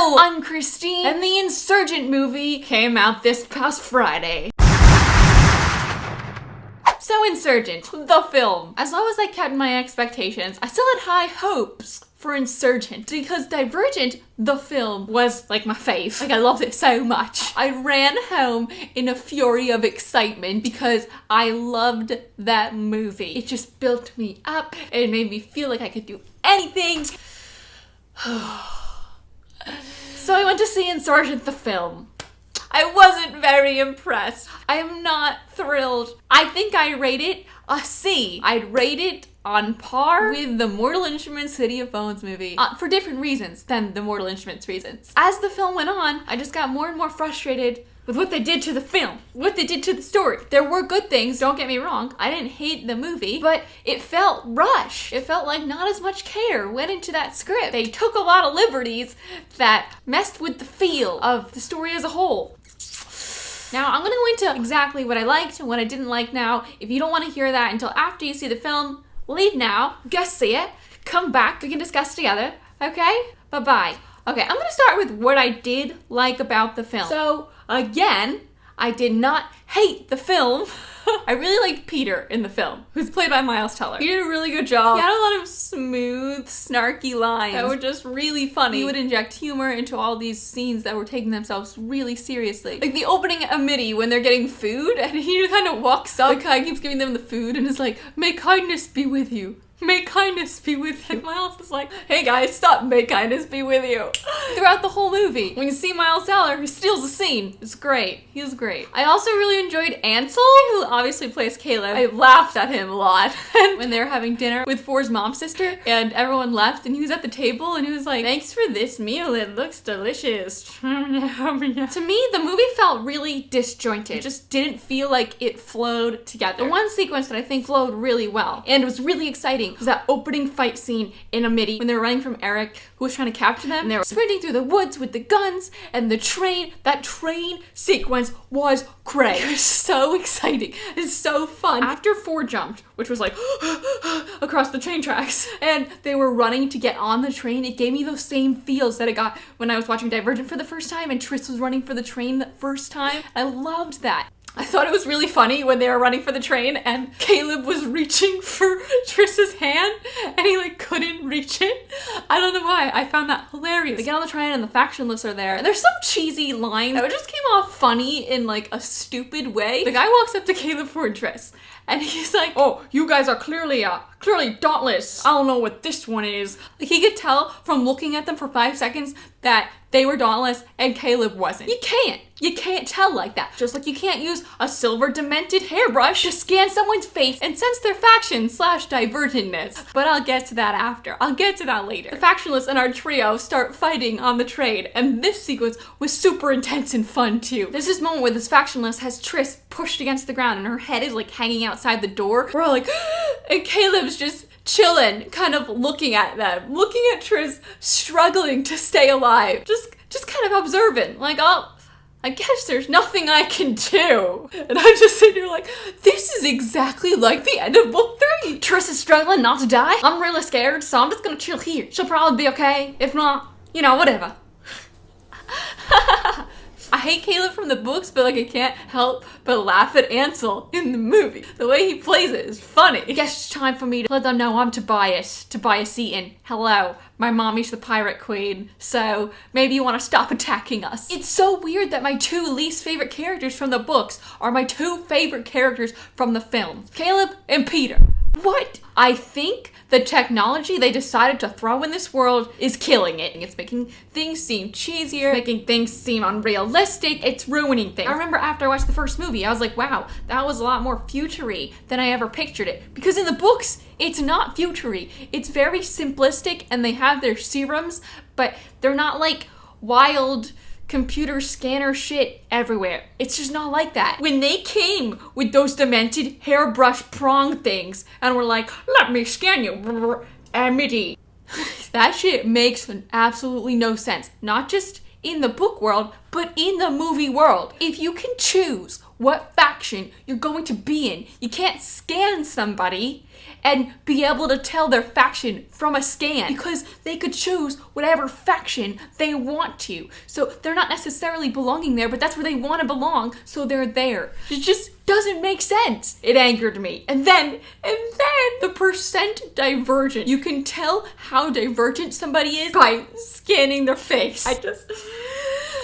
Hello, I'm Christine, and the Insurgent movie came out this past Friday. So Insurgent, the film. As low as I kept my expectations, I still had high hopes for Insurgent because Divergent, the film, was like my fave. Like I loved it so much. I ran home in a fury of excitement because I loved that movie. It just built me up. It made me feel like I could do anything. So I went to see Insurgent, the film. I wasn't very impressed. I am not thrilled. I think I rate it a C. I'd rate it on par with the Mortal Instruments City of Bones movie for different reasons than the Mortal Instruments reasons. As the film went on, I just got more and more frustrated with what they did to the film, what they did to the story. There were good things, don't get me wrong. I didn't hate the movie, but it felt rushed. It felt like not as much care went into that script. They took a lot of liberties that messed with the feel of the story as a whole. Now, I'm gonna go into exactly what I liked and what I didn't like now. If you don't want to hear that until after you see the film, leave now, go see it, come back, we can discuss together, okay? Bye-bye. Okay, I'm gonna start with what I did like about the film. So, again, I did not hate the film. I really liked Peter in the film, who's played by Miles Teller. He did a really good job. He had a lot of smooth, snarky lines that were just really funny. He would inject humor into all these scenes that were taking themselves really seriously. Like the opening of Mitty when they're getting food, and he just kind of walks up. The guy keeps giving them the food and is like, "May kindness be with you. May kindness be with you." And Miles is like, "Hey guys, stop, may kindness be with you." Throughout the whole movie, when you see Miles Teller, he steals the scene. It's great. He was great. I also really enjoyed Ansel, who obviously plays Caleb. I laughed at him a lot. And when they were having dinner with Four's mom's sister, and everyone left, and he was at the table, and he was like, "Thanks for this meal, it looks delicious." To me, the movie felt really disjointed. It just didn't feel like it flowed together. The one sequence that I think flowed really well, and was really exciting, was that opening fight scene in Amity when they were running from Eric, who was trying to capture them, and they were sprinting through the woods with the guns and the train. That train sequence was great. It was so exciting. It's so fun. After Four jumped, which was like across the train tracks, and they were running to get on the train, it gave me those same feels that I got when I was watching Divergent for the first time and Triss was running for the train the first time. I loved that. I thought it was really funny when they were running for the train and Caleb was reaching for Triss's hand and he like couldn't reach it. I don't know why. I found that hilarious. They get on the train and the factionless are there. And there's some cheesy lines that just came off funny in like a stupid way. The guy walks up to Caleb for Triss and he's like, "Oh, you guys are clearly dauntless. I don't know what this one is." Like he could tell from looking at them for 5 seconds that they were dauntless and Caleb wasn't. You can't tell like that. Just like you can't use a silver demented hairbrush to scan someone's face and sense their faction/divergentness. But I'll get to that after. I'll get to that later. The factionless and our trio start fighting on the train, and this sequence was super intense and fun too. There's this moment where this factionless has Triss pushed against the ground and her head is like hanging outside the door. We're all like, and Caleb's just chilling, kind of looking at them, looking at Triss struggling to stay alive. Just kind of observant, like, oh, I guess there's nothing I can do. And I'm just sitting here like, this is exactly like the end of book 3. Triss is struggling not to die. I'm really scared, so I'm just gonna chill here. She'll probably be okay. If not, you know, whatever. I hate Caleb from the books, but like I can't help but laugh at Ansel in the movie. The way he plays it is funny. I guess it's time for me to let them know I'm Tobias Eaton. Hello, my mommy's the pirate queen, so maybe you want to stop attacking us. It's so weird that my 2 least favorite characters from the books are my 2 favorite characters from the films. Caleb and Peter. What? I think the technology they decided to throw in this world is killing it. It's making things seem cheesier, making things seem unrealistic. It's ruining things. I remember after I watched the first movie, I was like, wow, that was a lot more future-y than I ever pictured it. Because in the books, it's not future-y. It's very simplistic and they have their serums, but they're not like wild computer scanner shit everywhere. It's just not like that. When they came with those demented hairbrush prong things and were like, "Let me scan you, Amity," that shit makes absolutely no sense. Not just in the book world, but in the movie world. If you can choose what faction you're going to be in. You can't scan somebody and be able to tell their faction from a scan, because they could choose whatever faction they want to. So they're not necessarily belonging there, but that's where they want to belong, so they're there. It just doesn't make sense. It angered me. And then the percent divergent. You can tell how divergent somebody is by scanning their face.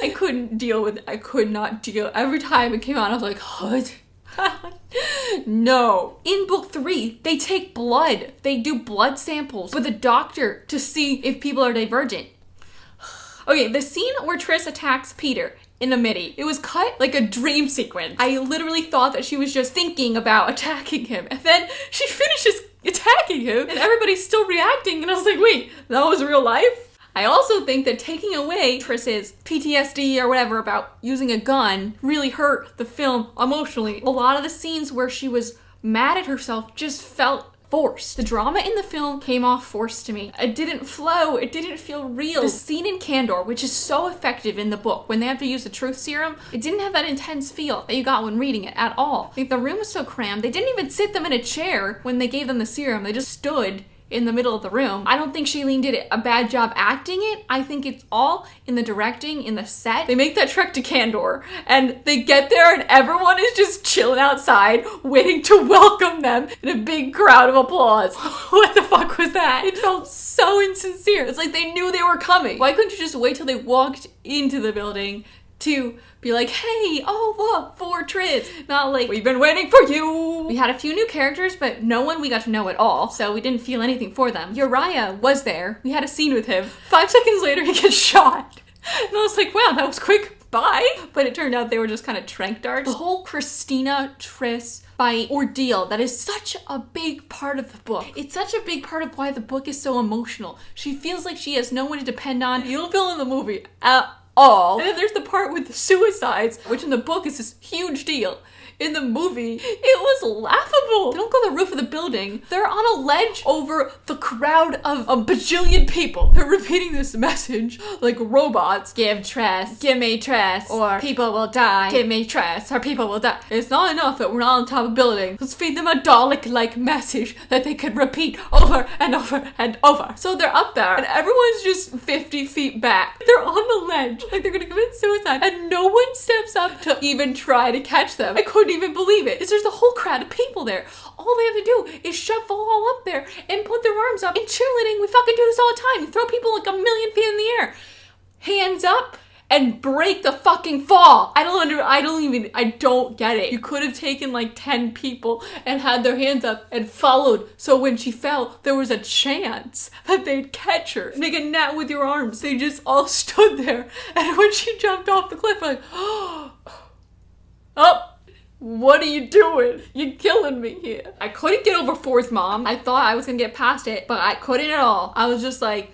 I couldn't deal with it. I could not deal. Every time it came out, I was like, what? No. In book 3, they take blood. They do blood samples for the doctor to see if people are divergent. Okay, the scene where Triss attacks Peter in the midi, it was cut like a dream sequence. I literally thought that she was just thinking about attacking him, and then she finishes attacking him and everybody's still reacting, and I was like, wait, that was real life? I also think that taking away Triss's PTSD or whatever about using a gun really hurt the film emotionally. A lot of the scenes where she was mad at herself just felt forced. The drama in the film came off forced to me. It didn't flow. It didn't feel real. The scene in Candor, which is so effective in the book, when they have to use the truth serum, it didn't have that intense feel that you got when reading it at all. Like, the room was so crammed. They didn't even sit them in a chair when they gave them the serum. They just stood in the middle of the room. I don't think Shailene did a bad job acting it. I think it's all in the directing, in the set. They make that trek to Candor, and they get there and everyone is just chilling outside, waiting to welcome them in a big crowd of applause. What the fuck was that? It felt so insincere. It's like they knew they were coming. Why couldn't you just wait till they walked into the building to be like, hey, oh look, for Triss. Not like, we've been waiting for you. We had a few new characters, but no one we got to know at all, so we didn't feel anything for them. Uriah was there. We had a scene with him. 5 seconds later, he gets shot. And I was like, wow, that was quick. Bye. But it turned out they were just kind of trank darts. The whole Christina Triss fight ordeal, that is such a big part of the book. It's such a big part of why the book is so emotional. She feels like she has no one to depend on. You don't feel in the movie at all. And then there's the part with the suicides, which in the book is this huge deal. In the movie, it was laughable. They don't go to the roof of the building. They're on a ledge over the crowd of a bajillion people. They're repeating this message like robots. Give Triss. Give me Triss. Or people will die. Give me Triss. Or people will die. It's not enough that we're not on top of a building. Let's feed them a Dalek-like message that they can repeat over and over and over. So they're up there and everyone's just 50 feet back. They're on the ledge like they're gonna commit suicide, and no one steps up to even try to catch them. I couldn't even believe it. There's a whole crowd of people there. All they have to do is shuffle all up there and put their arms up. In cheerleading, we fucking do this all the time. You throw people like 1,000,000 feet in the air. Hands up and break the fucking fall. I don't get it. You could have taken like 10 people and had their hands up and followed, so when she fell, there was a chance that they'd catch her. Make a net with your arms. They just all stood there, and when she jumped off the cliff, like, oh, what are you doing? You're killing me here. I couldn't get over For's mom. I thought I was gonna get past it, but I couldn't at all. I was just like,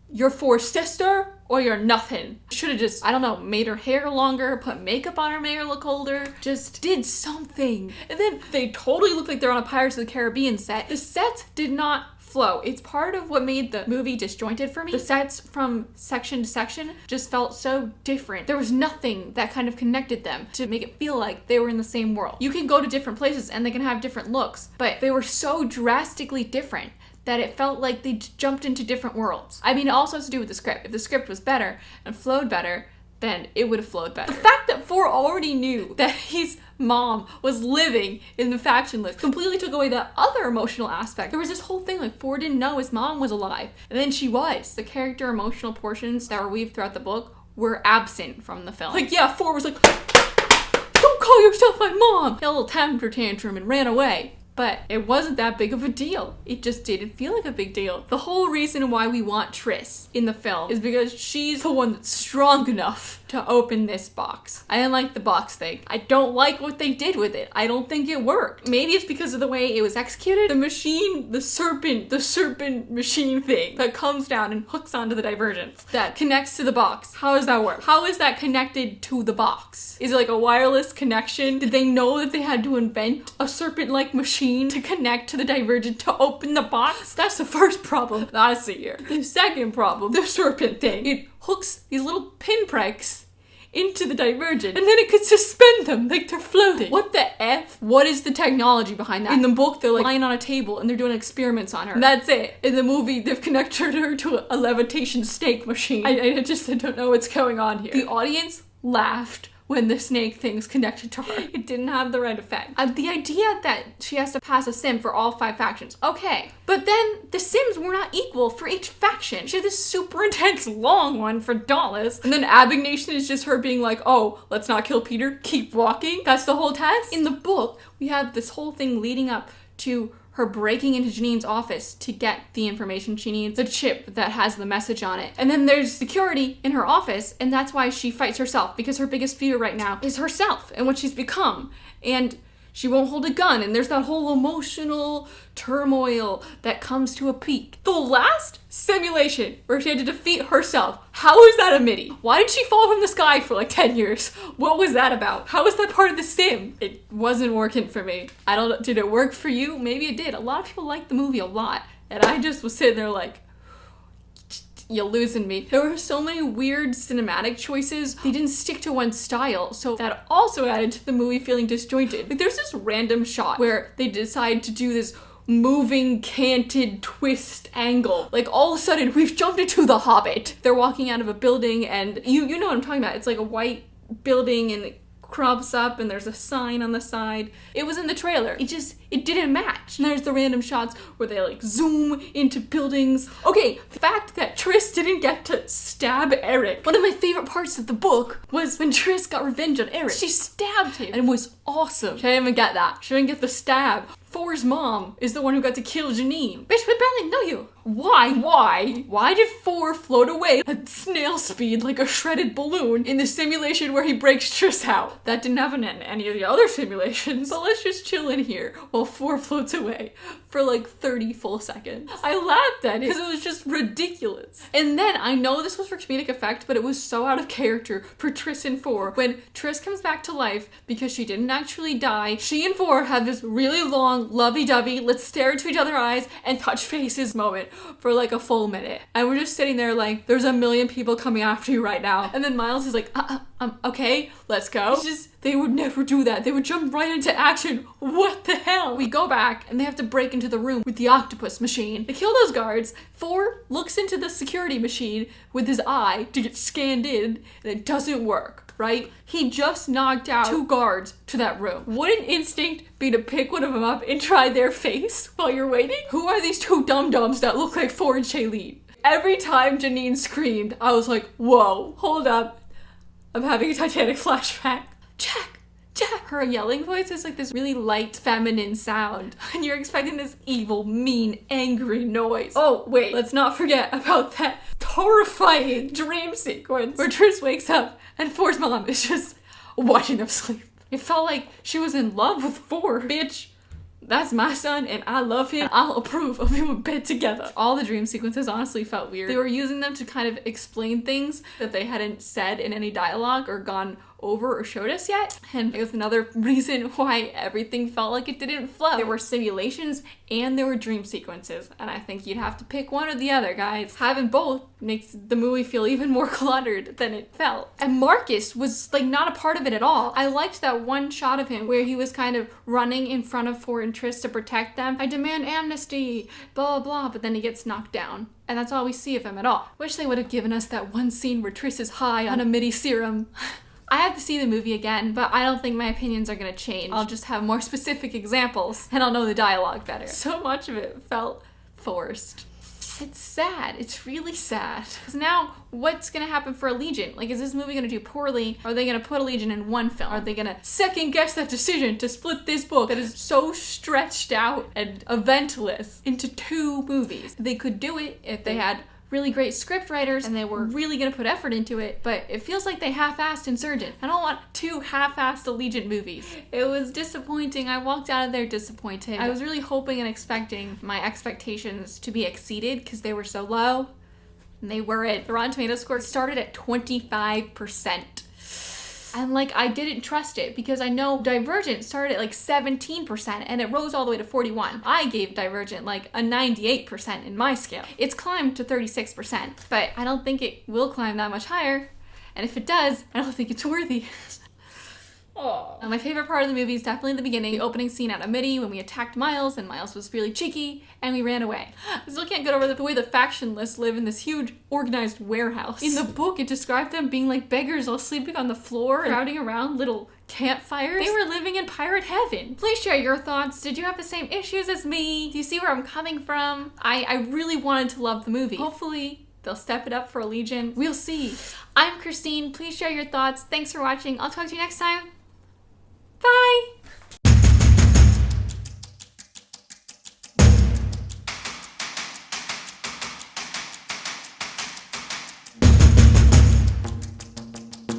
you're For's sister or you're nothing. Should have just, I don't know, made her hair longer, put makeup on her, made her look older, just did something. And then they totally look like they're on a Pirates of the Caribbean set. The sets did not flow. It's part of what made the movie disjointed for me. The sets from section to section just felt so different. There was nothing that kind of connected them to make it feel like they were in the same world. You can go to different places and they can have different looks, but they were so drastically different that it felt like they jumped into different worlds. I mean, it also has to do with the script. If the script was better and flowed better, then it would have flowed better. The fact that For already knew that his mom was living in the faction list completely took away the other emotional aspect. There was this whole thing like For didn't know his mom was alive, and then she was. The character emotional portions that were weaved throughout the book were absent from the film. Like, yeah, For was like, don't call yourself my mom! He had a little temper tantrum and ran away. But it wasn't that big of a deal. It just didn't feel like a big deal. The whole reason why we want Triss in the film is because she's the one that's strong enough to open this box. I didn't like the box thing. I don't like what they did with it. I don't think it worked. Maybe it's because of the way it was executed. The machine, the serpent machine thing that comes down and hooks onto the divergence that connects to the box. How does that work? How is that connected to the box? Is it like a wireless connection? Did they know that they had to invent a serpent-like machine to connect to the divergent to open the box? That's the first problem that I see here. The second problem, the serpent thing. It hooks these little pinpricks into the Divergent, and then it could suspend them like they're floating. What the F? What is the technology behind that? In the book, they're like lying on a table and they're doing experiments on her. And that's it. In the movie, they've connected her to a levitation snake machine. I don't know what's going on here. The audience laughed when the snake thing's connected to her. It didn't have the right effect. The idea that she has to pass a sim for all 5 factions, okay. But then the sims were not equal for each faction. She had this super intense long one for Dauntless, and then Abnegation is just her being like, oh, let's not kill Peter, keep walking. That's the whole test. In the book, we have this whole thing leading up to her breaking into Janine's office to get the information she needs, the chip that has the message on it. And then there's security in her office, and that's why she fights herself, because her biggest fear right now is herself and what she's become. And she won't hold a gun, and there's that whole emotional turmoil that comes to a peak. The last simulation where she had to defeat herself, how is that a MIDI? Why did she fall from the sky for like 10 years? What was that about? How is that part of the sim? It wasn't working for me. I don't know, did it work for you? Maybe it did. A lot of people liked the movie a lot, and I just was sitting there like, you're losing me. There were so many weird cinematic choices. They didn't stick to one style, so that also added to the movie feeling disjointed. Like there's this random shot where they decide to do this moving canted twist angle. Like all of a sudden we've jumped into The Hobbit. They're walking out of a building, and you know what I'm talking about. It's like a white building and it crops up and there's a sign on the side. It was in the trailer. It didn't match. And there's the random shots where they like zoom into buildings. Okay, the fact that Triss didn't get to stab Eric. One of my favorite parts of the book was when Triss got revenge on Eric. She stabbed him and it was awesome. She didn't even get that. She didn't get the stab. For's mom is the one who got to kill Janine. Bitch, we barely know you. Why did For float away at snail speed like a shredded balloon in the simulation where he breaks Triss out? That didn't happen in any of the other simulations. So let's just chill in here while For floats away for like 30 full seconds. I laughed at it because it was just ridiculous. And then I know this was for comedic effect, but it was so out of character for Triss and For. When Triss comes back to life because she didn't actually die, she and For have this really long lovey-dovey, let's stare into each other's eyes and touch faces moment for like a full minute. And we're just sitting there like, there's a million people coming after you right now. And then Miles is like, okay, let's go. It's just, they would never do that. They would jump right into action. What the hell? We go back and they have to break into the room with the octopus machine. They kill those guards. For looks into the security machine with his eye to get scanned in, and it doesn't work. Right? He just knocked out 2 guards to that room. Wouldn't instinct be to pick one of them up and try their face while you're waiting? Who are these 2 dum-dums that look like For and Shailene? Every time Janine screamed, I was like, whoa, hold up. I'm having a Titanic flashback. Jack. Her yelling voice is like this really light, feminine sound. And you're expecting this evil, mean, angry noise. Oh, wait, let's not forget about that horrifying dream sequence where Triss wakes up and For's mom is just watching them sleep. It felt like she was in love with For. Bitch, that's my son and I love him. I'll approve of him in bed together. All the dream sequences honestly felt weird. They were using them to kind of explain things that they hadn't said in any dialogue or gone over or showed us yet. And it was another reason why everything felt like it didn't flow. There were simulations and there were dream sequences. And I think you'd have to pick one or the other, guys. Having both makes the movie feel even more cluttered than it felt. And Marcus was like not a part of it at all. I liked that one shot of him where he was kind of running in front of For and Triss to protect them. I demand amnesty, blah, blah, blah. But then he gets knocked down. And that's all we see of him at all. Wish they would have given us that one scene where Triss is high on a MIDI serum. I have to see the movie again, but I don't think my opinions are gonna change. I'll just have more specific examples, and I'll know the dialogue better. So much of it felt forced. It's sad. It's really sad. Because now, what's gonna happen for Allegiant? Like, is this movie gonna do poorly? Are they gonna put Allegiant in one film? Are they gonna second guess that decision to split this book that is so stretched out and eventless into 2 movies? They could do it if they had really great script writers and they were really gonna put effort into it, but it feels like they half-assed Insurgent. I don't want 2 half-assed Allegiant movies. It was disappointing. I walked out of there disappointed. I was really hoping and expecting my expectations to be exceeded because they were so low, and they weren't. The Rotten Tomatoes score started at 25%. And like, I didn't trust it because I know Divergent started at like 17% and it rose all the way to 41. I gave Divergent like a 98% in my scale. It's climbed to 36%, but I don't think it will climb that much higher. And if it does, I don't think it's worthy. Oh. My favorite part of the movie is definitely the beginning, the opening scene at Amity when we attacked Miles, and Miles was really cheeky, and we ran away. I still can't get over the way the factionless live in this huge, organized warehouse. In the book, it described them being like beggars all sleeping on the floor and crowding around little campfires. They were living in pirate heaven. Please share your thoughts. Did you have the same issues as me? Do you see where I'm coming from? I really wanted to love the movie. Hopefully, they'll step it up for Allegiant. We'll see. I'm Christine. Please share your thoughts. Thanks for watching. I'll talk to you next time. Bye!